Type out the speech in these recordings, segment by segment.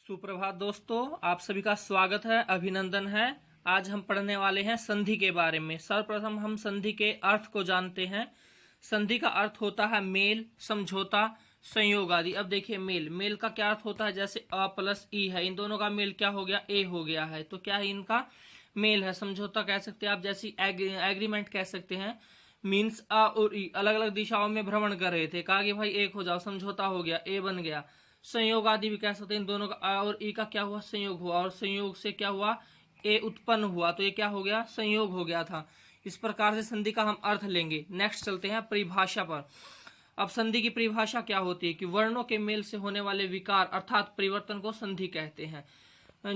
सुप्रभात दोस्तों, आप सभी का स्वागत है, अभिनंदन है। आज हम पढ़ने वाले हैं संधि के बारे में। सर्वप्रथम हम संधि के अर्थ को जानते हैं। संधि का अर्थ होता है मेल, समझौता, संयोग आदि। अब देखिए मेल का क्या अर्थ होता है, जैसे अ प्लस ई है, इन दोनों का मेल क्या हो गया, ए हो गया है, तो क्या है इनका मेल है। समझौता कह सकते हैं आप, जैसी एग्रीमेंट कह सकते हैं। मीन्स अ और ई अलग अलग दिशाओं में भ्रमण कर रहे थे, कहा कि भाई एक हो जाओ, समझौता हो गया, ए बन गया। संयोग आदि भी कह सकते हैं, इन दोनों का आ और ई का क्या हुआ, संयोग हुआ, और संयोग से क्या हुआ, ए उत्पन्न हुआ, तो ये क्या हो गया, संयोग हो गया था। इस प्रकार से संधि का हम अर्थ लेंगे। नेक्स्ट चलते हैं परिभाषा पर। अब संधि की परिभाषा क्या होती है कि वर्णों के मेल से होने वाले विकार अर्थात परिवर्तन को संधि कहते हैं।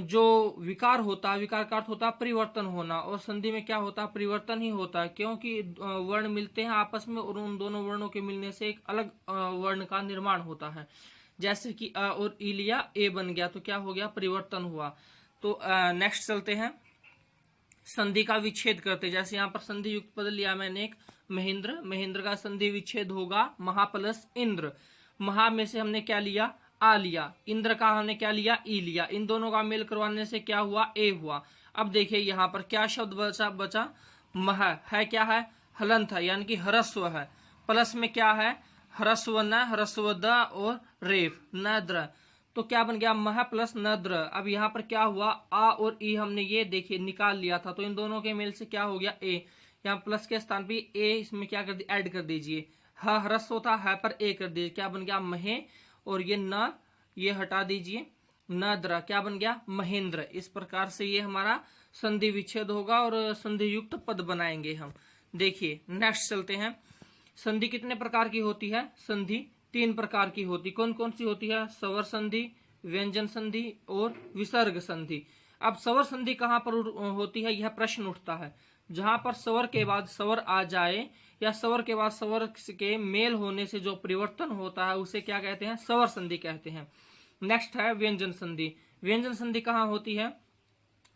जो विकार होता है, विकार का अर्थ होता है परिवर्तन होना, और संधि में क्या होता है, परिवर्तन ही होता है, क्योंकि वर्ण मिलते हैं आपस में और उन दोनों वर्णों के मिलने से एक अलग वर्ण का निर्माण होता है। जैसे कि अ और ई लिया, ए बन गया, तो क्या हो गया, परिवर्तन हुआ। तो नेक्स्ट चलते हैं, संधि का विच्छेद करते। जैसे यहाँ पर संधि युक्त पद लिया मैंने एक महेंद्र, महेंद्र का संधि विच्छेद होगा महा प्लस इंद्र। महा में से हमने क्या लिया, आ लिया, इंद्र का हमने क्या लिया, ई लिया, इन दोनों का मेल करवाने से क्या हुआ, ए हुआ। अब देखिए यहाँ पर क्या शब्द बचा मह है, क्या है, हलंत है, यानी कि ह्रस्व है। प्लस में क्या है, ह्रस्व न, ह्रस्व द और रेफ नद्र, तो क्या बन गया, मह प्लस नद्र। अब यहाँ पर क्या हुआ, आ और ई हमने ये देखिए निकाल लिया था, तो इन दोनों के मेल से क्या हो गया, ए। यहाँ प्लस के स्थान पे ए इसमें क्या कर दिया, ऐड कर दीजिए। ह्रस्व होता है पर ए कर दीजिए, क्या बन गया, महे, और ये न ये हटा दीजिए, नद्र, क्या बन गया, महेंद्र। इस प्रकार से ये हमारा संधि विच्छेद होगा और संधि युक्त पद बनाएंगे हम। देखिए नेक्स्ट चलते हैं, संधि कितने प्रकार की होती है, संधि 3 प्रकार की होती। कौन कौन सी होती है, स्वर संधि, व्यंजन संधि और विसर्ग संधि। अब स्वर संधि कहाँ पर होती है, यह प्रश्न उठता है। जहां पर स्वर के बाद स्वर आ जाए या स्वर के बाद स्वर के मेल होने से जो परिवर्तन होता है उसे क्या कहते हैं, स्वर संधि कहते हैं। नेक्स्ट है व्यंजन संधि। व्यंजन संधि कहाँ होती है,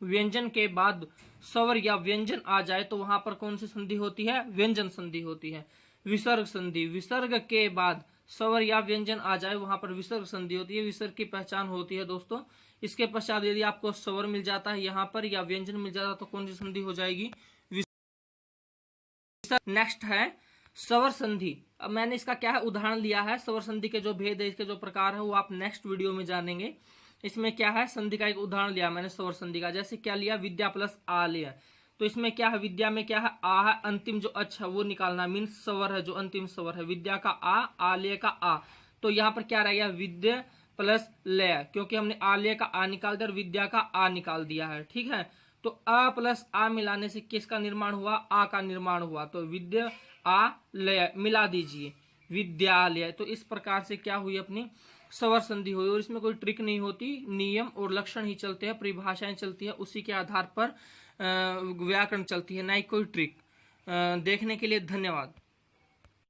व्यंजन के बाद स्वर या व्यंजन आ जाए तो वहां पर कौन सी संधि होती है, व्यंजन संधि होती है। विसर्ग संधि, विसर्ग के बाद स्वर या व्यंजन आ जाए वहां पर विसर्ग संधि होती है। विसर्ग की पहचान होती है दोस्तों, इसके पश्चात यदि आपको स्वर मिल जाता है यहाँ पर या व्यंजन मिल जाता है तो कौन सी संधि हो जाएगी, नेक्स्ट है स्वर संधि। अब मैंने इसका क्या है, उदाहरण लिया है। स्वर संधि के जो भेद है, इसके जो प्रकार है वो आप नेक्स्ट वीडियो में जानेंगे। इसमें क्या है, संधि का एक उदाहरण लिया मैंने स्वर संधि का। जैसे क्या लिया, विद्या प्लस आ लिया, तो इसमें क्या है, विद्या में क्या है, आ है, अंतिम जो अच्छा है वो निकालना, मीन्स स्वर है, जो अंतिम स्वर है, विद्या का आ, आलय का आ। तो यहाँ पर क्या रह गया, विद्या प्लस लय, क्योंकि हमने आलय का आ निकाल दिया और विद्या का आ निकाल दिया है, ठीक है। तो अ प्लस आ मिलाने से किसका निर्माण हुआ, आ का निर्माण हुआ, तो विद्या आ लय मिला दीजिए, विद्यालय। तो इस प्रकार से क्या हुई, अपनी स्वर संधि हुई, और इसमें कोई ट्रिक नहीं होती, नियम और लक्षण ही चलते हैं, परिभाषाएं चलती है, उसी के आधार पर व्याकरण चलती है, ना ही कोई ट्रिक। देखने के लिए धन्यवाद।